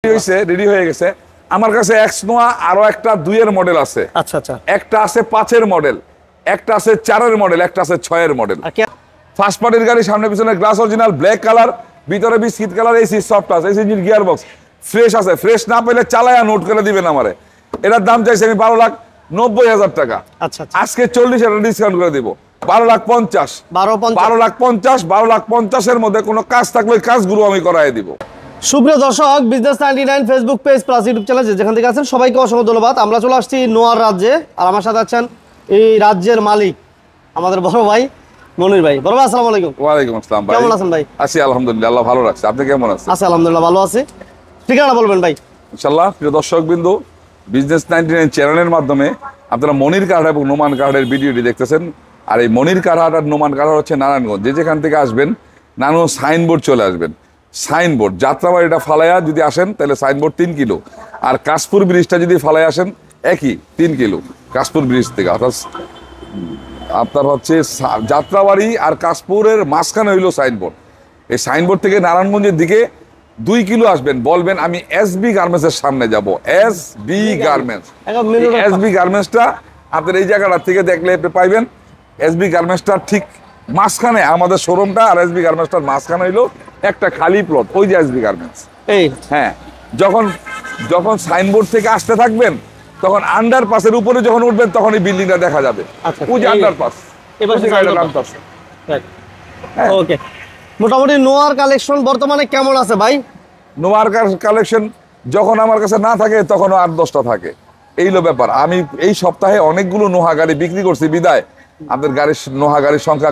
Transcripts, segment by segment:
Ready হয়ে গেছে। আমার কাছে এক্স নোয়া আরো একটা 2 এর মডেল আছে। আচ্ছা আচ্ছা, একটা আছে 5 এর মডেল, একটা আছে 4 এর মডেল, একটা আছে 6 এর মডেল। ফার্স্ট পার্টির গাড়ি, সামনে পিছনে গ্লাস অরিজিনাল, ব্ল্যাক কালার, ভিতরে বিস্কিট কালার, এসি সফট আছে, AC engine, gear box fresh আছে। ফ্রেশ না পেলে চালায়া নোট করে দিবেন আমারে। এটার দাম চাইছি আমি 12,90,000 টাকা। আচ্ছা আজকে 40,000 ডিসকাউন্ট করে দিব। 12,50,000, 12,50,000 এর মধ্যে কোনো কাজ থাকলে কাজগুলো আমি করাই দিব। সুপ্রিয় দর্শক, business 99 Facebook page plus YouTube channel যেখান থেকে আছেন সবাইকে অসংখ্য ধন্যবাদ। আমরা চলে আসছি নোয়ার রাজ্যে, আর আমার সাথে আছেন এই রাজ্যের মালিক আমাদের বড় ভাই মনির ভাই। বড় ভাই আসসালামু আলাইকুম। ওয়ালাইকুম আসসালাম ভাই, কেমন আছেন ভাই? আছি আলহামদুলিল্লাহ, আল্লাহ ভালো রাখছে। আপনি কেমন আছেন? আছি আলহামদুলিল্লাহ, ভালো আছি। ঠিকানা বলবেন ভাই। ইনশাআল্লাহ। প্রিয় দর্শকবৃন্দু, বিজনেস 99 চ্যানেলের মাধ্যমে আপনারা মনির কারহাট এবং নোমান কারহাটের ভিডিওটি দেখতেছেন। আর এই মনির কারহাট আর নোমান কারহাট হচ্ছে নারায়ণগঞ্জ। যেখান থেকে আসবেন নারায়ণগঞ্জ সাইনবোর্ড চলে আসবেন। সাইনবোর্ড যাত্রাবাড়িটা ফালাইয়া যদি আসেন তাহলে সাইনবোর্ড 3 কিলো, আর কাশপুর ব্রিজটা যদি ফালাই আসেন একই 3 কিলো কাশপুর ব্রিজ থেকে। অর্থাৎ আপনার হচ্ছে যাত্রাবাড়ি আর কাশপুরের মাঝখানে হইলো সাইনবোর্ড। এই সাইনবোর্ড থেকে নারায়ণগঞ্জের দিকে 2 কিলো আসবেন, বলবেন আমি এসবি গার্মেন্টসের সামনে যাব। এসবি গার্মেন্টস, এসবি গার্মেন্টসটা আপনার এই জায়গাটা থেকে দেখলে পাইবেন। এসবি গার্মেন্টসটা ঠিক মাঝখানে আমাদের শোরুমটা, আর এসবি গার্মেন্টসটার মাঝখানে হইলো একটা খালি প্লট, ওই যে এসবি গার্মেন্টস। এই হ্যাঁ, যখন সাইনবোর্ড থেকে আসতে থাকবেন তখন আন্ডারপাসের উপরে যখন উঠবেন তখন এই বিল্ডিংটা দেখা যাবে। ওই যে আন্ডারপাস, ওকে। মোটামুটি নোয়ার কালেকশন বর্তমানে কেমন আছে ভাই? নোয়ার কালেকশন যখন আমার কাছে না থাকে তখন 8-10টা থাকে, এইলো ব্যাপার। আমি এই সপ্তাহে অনেকগুলো নোহা গাড়ি বিক্রি করছি বিদায় আপনাদের নোহা গাড়ির সংখ্যা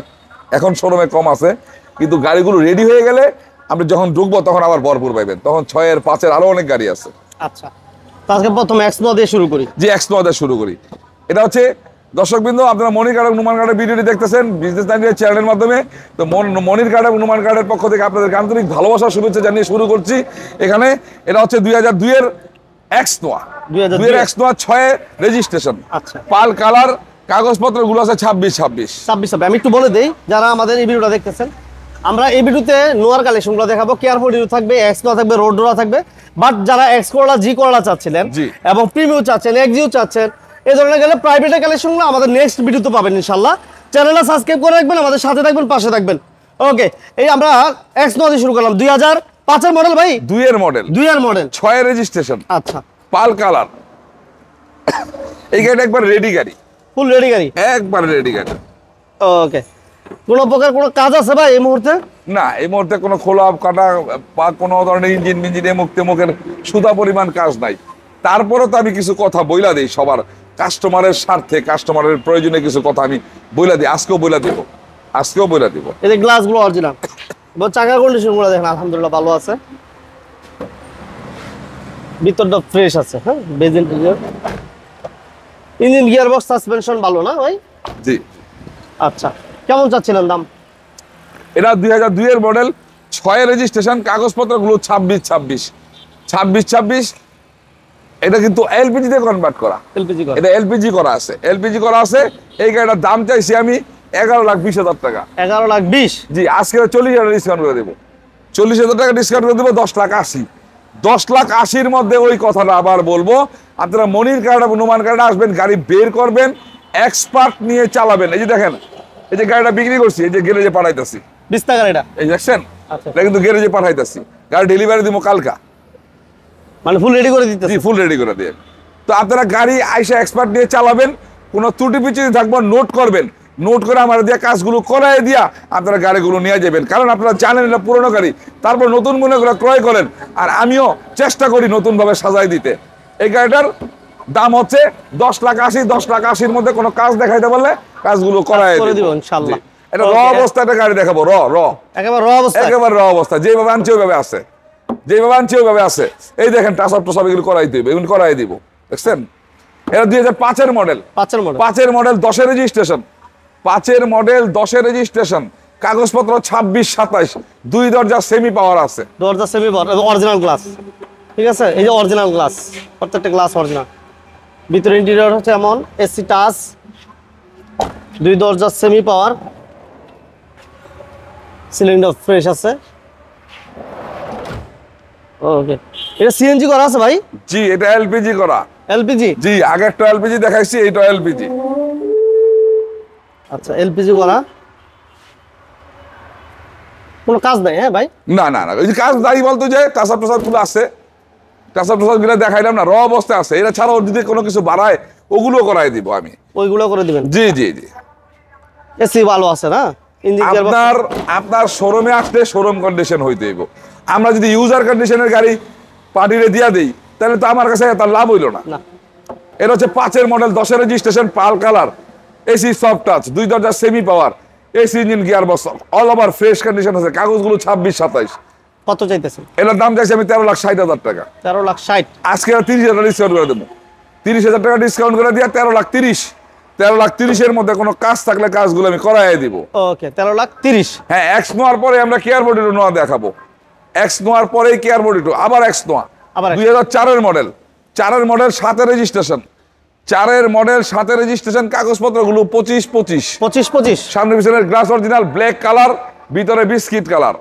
এখন শোরুমে কম আছে, কিন্তু গাড়িগুলো রেডি হয়ে গেলে আপনি যখন ঢুকবো তখন আবার ভরপুর পাইবেন। তখন 6-এর 5-এর আরো অনেক গাড়ি আছে। আচ্ছা, আজকে প্রথম এক্স নোয়া দিয়ে শুরু করি। জি, এক্স নোয়া দিয়ে শুরু করি। এটা হচ্ছে দর্শকবৃন্দ, আপনারা মনির কার্ড এবং নুমান কার্ডের ভিডিওটি দেখতেছেন বিজনেস 99 চ্যানেলের মাধ্যমে। তো মনির কার্ড এবং নুমান কার্ডের পক্ষ থেকে আপনাদের আন্তরিক ভালোবাসা শুভেচ্ছা জানিয়ে শুরু করছি। এখানে এটা হচ্ছে 2002-এর এক্স নোয়া, 2002-এর এক্স নোয়া 6 রেজিস্ট্রেশন। আচ্ছা, পাল কালার, কাগজপত্রগুলো আছে 26। আমি একটু বলে দেই যারা আমাদের এই ভিডিওটা দেখতেছেন, আমরা এই ভিডিওতে নোয়ার কালেকশনগুলো দেখাবো। কেয়ারফুল থাকবে, এক্স নোয়া থাকবে, রোড ডোরা থাকবে। বাট যারা এক্স করলা, জি করলা চাচ্ছিলেন এবং প্রিমিয়াম চাচ্ছেন, এক্সিও চাচ্ছেন, এই ধরনের গেলে প্রাইভেটের কালেকশনগুলো আমাদের নেক্সট ভিডিওতে পাবেন ইনশাআল্লাহ। চ্যানেলটা সাবস্ক্রাইব করে রাখবেন, আমাদের সাথে থাকবেন, পাশে থাকবেন। ওকে, এই আমরা এক্স নোয়া দিয়ে শুরু করলাম। 2005-এর মডেল ভাই, 2-এর মডেল, 2-এর মডেল, 6 রেজিস্ট্রেশন। আচ্ছা, পাল কালার। এই গাড়িটা একবার রেডি গাড়ি, ফুল রেডি গাড়ি, একবার রেডি গাড়ি। ওকে। কোনো প্রকার কোনো কাজ আছে ভাই এই মুহূর্তে? না, এই মুহূর্তে কোনো খোলা কাটা বা কোনো ধরনের ইঞ্জিন মুখের সুদা পরিমাণ কাজ নাই। তারপরেও তো আমি কিছু কথা বইলা দিই সবার কাস্টমারের স্বার্থে, কাস্টমারের প্রয়োজনে কিছু কথা আমি বইলা দিই। আজকেও বইলা দিব। এই যে গ্লাসগুলো অরিজিনাল, চাকার কন্ডিশনগুলো দেখেন আলহামদুলিল্লাহ ভালো আছে, ভিতরটা ফ্রেশ আছে। হ্যাঁ, বেজেন ইঞ্জিন, গিয়ার বক্স, সাসপেনশন ভালো না ভাই? জি। আচ্ছা, কেমন চাচ্ছিলেন দাম? এটা 2002-এর মডেল, 6 রেজিস্ট্রেশন, কাগজপত্রগুলো 26। এটা কিন্তু এলপিজি তে কনভার্ট করা, এটা এলপিজি করা আছে। এই গাড়িটার দাম চাইছি আমি 11,20,000 টাকা। 11,20,000? জি, আজকে 40,000 ডিসকাউন্ট করে দেবো। 40,000 টাকা ডিসকাউন্ট করে দেবো। 10,80,000। 10,80,000-র মধ্যে ওই কথাটা আবার বলবো। আপনারা মনির কার্ড এবং নুমান কার্ডে আসবেন, গাড়ি বের করবেন, এক্সপার্ট নিয়ে চালাবেন। এই যে দেখেন, এই যে গাড়িটা বিক্রি করছি, এই যে গ্যারেজে পাঠাইতেছি, বিস্তা গাড়িটা এই দেখছেন, আচ্ছা, এটা কিন্তু গ্যারেজে পাঠাইতেছি। গাড়ি ডেলিভারি দিব কালকা, মানে ফুল রেডি করে দিতেছি। জি, ফুল রেডি করে দিয়ে। তো আপনারা গাড়ি আইসা এক্সপার্ট নিয়ে চালাবেন, কোনো ত্রুটি পিছনে থাকবে নোট করবেন, নোট করে আমার দিয়ে কাজগুলো করাই দিয়া আপনারা গাড়িগুলো নিয়ে যাবেন। কারণ আপনারা জানেন এটা পুরোনো গাড়ি, তারপর নতুন মনে করে ক্রয় করেন। আর আমিও চেষ্টা করি নতুনভাবে সাজাই দিতে। এই গাড়িটার দাম হচ্ছে 10,80,000। 10,80,000-র মধ্যে কোনো কাজ দেখাইতে পারলে কাজগুলো করাই দেব ইনশাআল্লাহ। এটা র অবস্থা একটা গাড়ি দেখাবো, একেবারে র অবস্থা, যেভাবে আনছি ওইভাবে আছে। এই দেখেন, টাচ আপ এগুলো করাই দিব, এগুলো করাই দিব। দেখছেন, এটা 2005-এর মডেল, 5-এর মডেল, 10-এর রেজিস্ট্রেশন। 5-এর মডেল, 10-এর রেজিস্ট্রেশন, কাগজপত্র 26-27, 2 দরজা সেমি পাওয়ার আছে। দরজা সেমি পাওয়ার, অরিজিনাল গ্লাস, ঠিক আছে। এই যে অরিজিনাল গ্লাস, প্রত্যেকটা গ্লাস অরিজিনাল। ভিতরে ইন্টেরিয়র হচ্ছে এমন, এসি টাচ, 2 দরজা সেমি পাওয়ার, সিলিন্ডার ফ্রেশ আছে। ওকে, এটা সিএনজি করা আছে ভাই? জি, এটা এলপিজি করা। এলপিজি? জি, আগে একটা এলপিজি দেখাইছি, এটা এলপিজি। আচ্ছা, এলপিজি করা, কোনো কাজ নাই হ্যাঁ ভাই? না না না, ওই যে কাজ দায়ী বলতো যে টাসাপ টাসাপ গুলো আছে, টাসাপ টাসাপ গুলো দেখাইলাম না, র অবস্থায় আছে। এটা ছাড়াও যদি কোনো কিছু বাড়ায় ওগুলো করাই দিব আমি। ওইগুলো করে দিবেন? জি জি জি। এসি ভালো আছে না? আপনার শোরুমে আসলে শোরুম কন্ডিশন হইতে হইব। আমরা যদি ইউজার কন্ডিশনের গাড়ি পার্টিরে দিয়া দেই তাহলে তো আমার কাছে তার লাভ হইল না। এটা হচ্ছে 5-এর মডেল, 10-এর রেজিস্ট্রেশন, পাল কালার, এসি সফট টাচ, 2 দরজা সেমি পাওয়ার, AC engine, gear box, all over fresh condition আছে। কাগজগুলো 26-27। কত চাইতেছেন? এটার দাম চাইছি আমি 13,60,000 টাকা। 13,60,000? আজকে 30,000 ডিসকাউন্ট করে দেবো। 30,000 টাকা ডিসকাউন্ট করে দিয়ে 13,30,000। 13,30,000-এর মধ্যে কোনো কাজ থাকলে কাজগুলো আমি করাই দিব। ওকে, 13,30,000। হ্যাঁ, এক্স নোয়ার পরে আমরা কেয়ার বডি নোয়া দেখাবো। এক্স নোয়ার পরেই কেয়ার বডি টু, আবার এক্স নোয়া, 2004-এর মডেল, 4-এর মডেল, 7-এর রেজিস্ট্রেশন, 4-এর মডেল, 7-এর রেজিস্ট্রেশন, কাগজপত্রগুলো 25-25, সামনে পিছনের গ্লাস অরিজিনাল, ব্ল্যাক কালার, ভিতরে বিস্কিট কালার।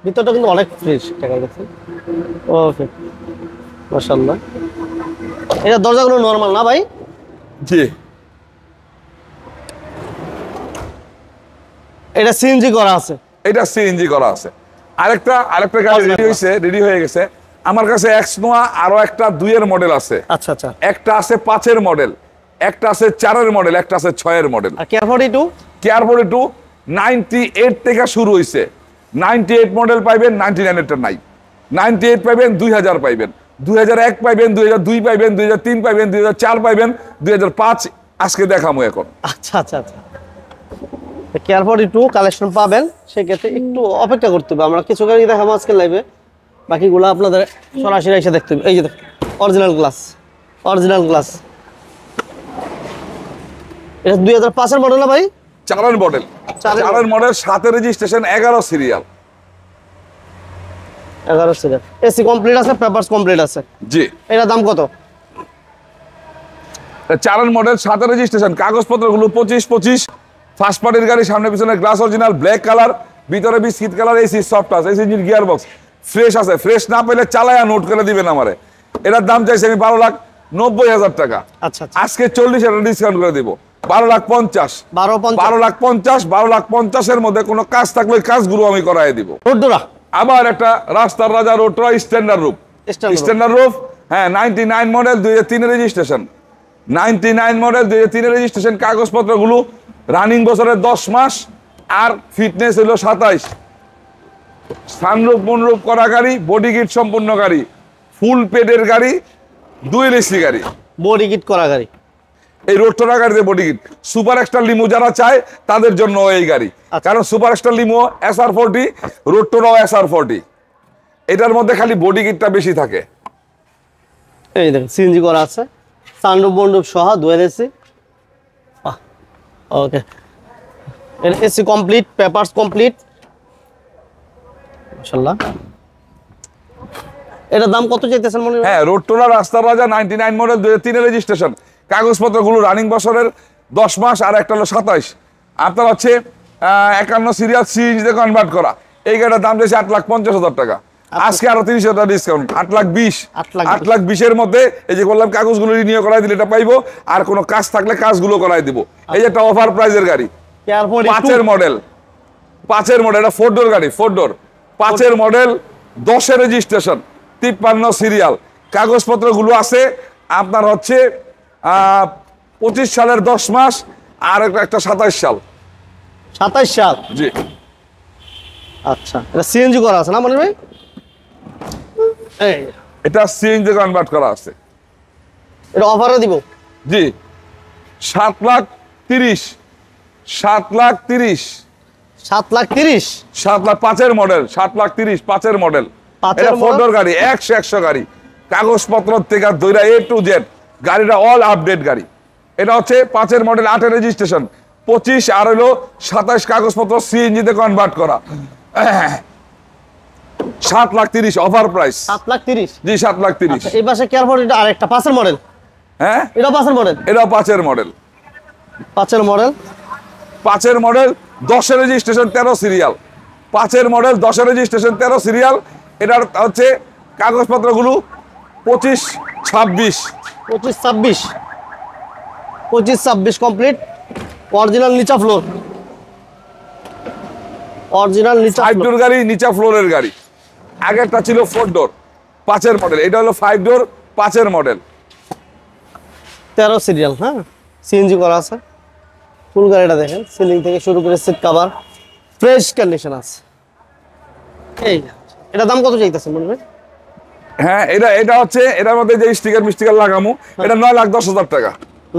ভিতরটা কিন্তু অনেক ফ্রেশ দেখা গেছে। ওকে, মাশাআল্লাহ। এটা দরজাগুলো নরমাল না ভাই? জি। এটা সিএনজি করা আছে? এটা সিএনজি করা আছে। আরেকটা গাড়ি রেডি হয়ে গেছে আমার কাছে। এক্স নোয়া আরো একটা 2-এর মডেল আছে। আচ্ছা আচ্ছা। একটা আছে 5-এর মডেল, একটা আছে 4-এর মডেল, একটা আছে 6-এর মডেল। আর কেয়ার 42? কেয়ার 42 98 থেকে শুরু হইছে। 98 মডেল পাইবেন, 99 এরটা নাই। 98 পাইবেন, 2000 পাইবেন, 2001 পাইবেন, 2002 পাইবেন, 2003 পাইবেন, 2004 পাইবেন, 2005 আজকে দেখামু এখন। আচ্ছা আচ্ছা আচ্ছা। কেয়ার 42 কালেকশন পাবেন, সেক্ষেত্রে একটু অপেক্ষা করতে হবে। আমরা কিছু গাড়ি দেখাবো আজকে লাইভে, বাকিগুলো আপনাদের সরাসরি এসে দেখতে হবে। এই যে অরিজিনাল গ্লাস, অরিজিনাল গ্লাস। এটা 2005-এর মডেল না ভাই? 4-এর মডেল, 4-এর মডেল, 7-এর registration, 11 serial. 11 serial, AC complete আছে, পেপারস কমপ্লিট আছে। জি। এটার দাম কত? 4-এর মডেল, 7-এর রেজিস্ট্রেশন, কাগজপত্রগুলো 25-25, ফার্স্ট পার্টির গাড়ি, সামনে পিছনে গ্লাস অরিজিনাল, ব্ল্যাক কালার, ভিতরে biscuit colour, AC soft touch, AC engine, gear box, fresh আছে। ফ্রেশ না পেলে চালায়া নোট করে দিবেন আমারে। এটার দাম চাইছি আমি 12,90,000 টাকা। আচ্ছা আচ্ছা। আজকে 40,000 ডিসকাউন্ট করে দিব, 12,50,000। 12,50,000, 12,50,000-এর মধ্যে কোনো কাজ থাকলে ওই কাজগুলো আমি করাই দিব। রোডডোরা, আবার একটা রাস্তার রাজা রোডরা, স্ট্যান্ডার্ড রূপ, স্ট্যান্ডার্ড রূপ। হ্যাঁ, 99 মডেল, 2003-এর রেজিস্ট্রেশন, 99 মডেল, 2003-এর রেজিস্ট্রেশন, কাগজপত্রগুলো রানিং বছরের 10 মাস, আর ফিটনেস হলো 27। সানরূপ মনরূপ করা গাড়ি, বডি কিট সম্পূর্ণ গাড়ি, ফুল পেডের গাড়ি, 2 এসি গাড়ি, বডি কিট করা গাড়ি। এই রোডটা গাড়িতে body kit. Super extra limo যারা চায় তাদের জন্য এই গাড়ি, কারণ super extra limo SR40, রোডটাও SR40, এটার মধ্যে খালি বডি কিটটা বেশি থাকে। এই দেখেন সিএনজি করা আছে, সানরূপ মন্ডপ সহ 2 এসি। ওকে, এসি কমপ্লিট, পেপারস কমপ্লিট, মাশাআল্লাহ। এটার দাম কত চাইতেছেন মনে হয়? হ্যাঁ, রোডটোলা রাস্তার রাজা, 99 মডেল, 2003-এর রেজিস্ট্রেশন, কাগজপত্রগুলো রানিং বছরের 10 মাস, আর একটা হলো 27। আপনার হচ্ছে 51 সিরিয়াল, সিএনজিতে কনভার্ট করা। এই গাড়িটার দাম চাইছে 8,50,000 টাকা। আজকে আরো 30,000 ডিসকাউন্ট, 8,20,000। 8,20,000-এর মধ্যে এই যে বললাম কাগজগুলো রিনিউ করাই দিলে এটা পাইবো, আর কোনো কাজ থাকলে কাজগুলো করাই দিব। এই যে একটা অফার প্রাইজের গাড়ি, 5-এর মডেল, 5-এর মডেল, এটা 4 ডোর গাড়ি, 4 ডোর, 5-এর মডেল, 10-এর রেজিস্ট্রেশন, 53 সিরিয়াল, কাগজপত্রগুলো আছে আপনার হচ্ছে 25 সালের 10 মাস, আর একটা 27 সাল। 27 সাল? জি। আচ্ছা, এটা সিএনজি করা আছে না মনির ভাই? এই এটা সিএনজি কনভার্ট করা আছে। এটা অফারে দিব? জি, 7,30,000, 7,30,000, 7,30,000, 7,00,000, 5-এর মডেল, 7,30,000, 5-এর মডেল। এটা 4 ডোর গাড়ি, 100 গাড়ি, কাগজপত্র থেকে দইরা A to Z, গাড়িটা অল আপডেট গাড়ি। এটা হচ্ছে 5-এর মডেল, 8-এর রেজিস্ট্রেশন, 25, আর হলো 27 কাগজপত্র, সিএনজিতে কনভার্ট করা। 7,30,000 অফার প্রাইস। 7,30,000? জি, 7,30,000। এই পাশে কেয়ার 42 আরেকটা 5-এর মডেল। হ্যাঁ, এটা 5-এর মডেল? এটা 5-এর মডেল, 5-এর মডেল, 5-এর মডেল, 10-এর রেজিস্ট্রেশন, 13 সিরিয়াল, 5-এর মডেল, 10-এর রেজিস্ট্রেশন, 13 সিরিয়াল। এটার হচ্ছে কাগজপত্রগুলো 25 26 25 26 কমপ্লিট। অরিজিনাল নিচা ফ্লোর, অরিজিনাল নিচা 5 ডোর গাড়ি, নিচা ফ্লোরের গাড়ি। আগেরটা ছিল 4 ডোর 5-এর মডেল, এটা হলো 5 ডোর 5-এর মডেল। 13 সিরিয়াল, হ্যাঁ সিএনজি করা আছে। ফুল গাড়িটা দেখেন, সিলিং থেকে শুরু করে সিট কভার ফ্রেশ কন্ডিশন আছে। এই এটা দাম কত চাইতেছেন মনে হয়? হ্যাঁ, এটা হচ্ছে এটার মধ্যে যে স্টিকার লাগামু, এটা 9,10,000 টাকা।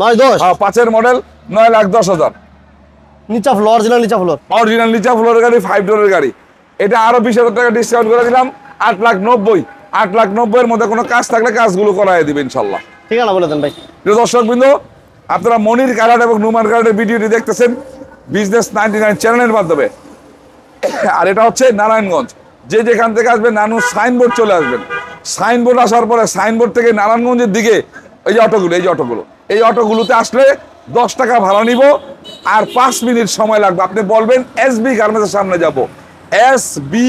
9-10 হ্যাঁ, 5-এর মডেল 9,10,000। নিচা ফ্লোর, অরিজিনাল নিচা ফ্লোর, অরিজিনাল নিচা ফ্লোরের গাড়ি, 5 ডোরের গাড়ি। এটা আরো 20,000 টাকা ডিসকাউন্ট করে দিলাম, 8,90,000। 8,90,000-এর মধ্যে কোনো কাজ থাকলে কাজগুলো করাই দিবে ইনশাল্লাহ। ঠিকানা বলে দেন ভাই। প্রিয় দর্শকবৃন্দ, আপনারা মনির কারহাট এবং নুমান কারহাটের ভিডিওটি দেখতেছেন বিজনেস 99 চ্যানেলের মাধ্যমে। আর এটা হচ্ছে নারায়ণগঞ্জ। যে যেখান থেকে আসবেন, নানু সাইনবোর্ড চলে আসবেন। সাইনবোর্ড আসার পরে সাইনবোর্ড থেকে নারায়ণগঞ্জের দিকে এই যে অটোগুলোতে আসলে 10 টাকা ভাড়া নিব আর 5 মিনিট সময় লাগবে। আপনি বলবেন এসবি গার্মেন্টসের সামনে যাব। এসবি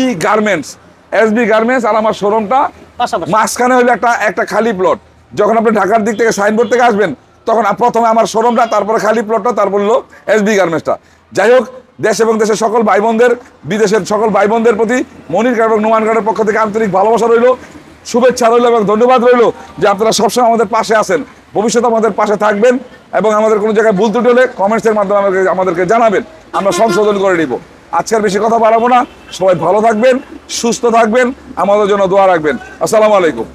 গার্মেন্টস আর আমার শোরুমটা পাশাপাশি মাঝখানে হইলো একটা খালি প্লট। যখন আপনি ঢাকার দিক থেকে সাইনবোর্ড থেকে আসবেন, তখন প্রথমে আমার শোরুমটা, তারপরে খালি প্লটটা, তারপর হলো এসবি গার্মেন্টসটা। যাই হোক, দেশ এবং দেশের সকল ভাই বোনদের, বিদেশের সকল ভাই বোনদের প্রতি মনির কারহাট এবং নুমান কারহাটের পক্ষ থেকে আন্তরিক ভালোবাসা রইল, শুভেচ্ছা রইল এবং ধন্যবাদ রইল যে আপনারা সবসময় আমাদের পাশে আছেন। ভবিষ্যতে আমাদের পাশে থাকবেন এবং আমাদের কোনো জায়গায় ভুল ত্রুটি হলে কমেন্টসের মাধ্যমে আমাদেরকে জানাবেন, আমরা সংশোধন করে নিব। আজকের বেশি কথা বাড়াবো না, সবাই ভালো থাকবেন, সুস্থ থাকবেন, আমাদের জন্য দোয়া রাখবেন। আসসালামু আলাইকুম।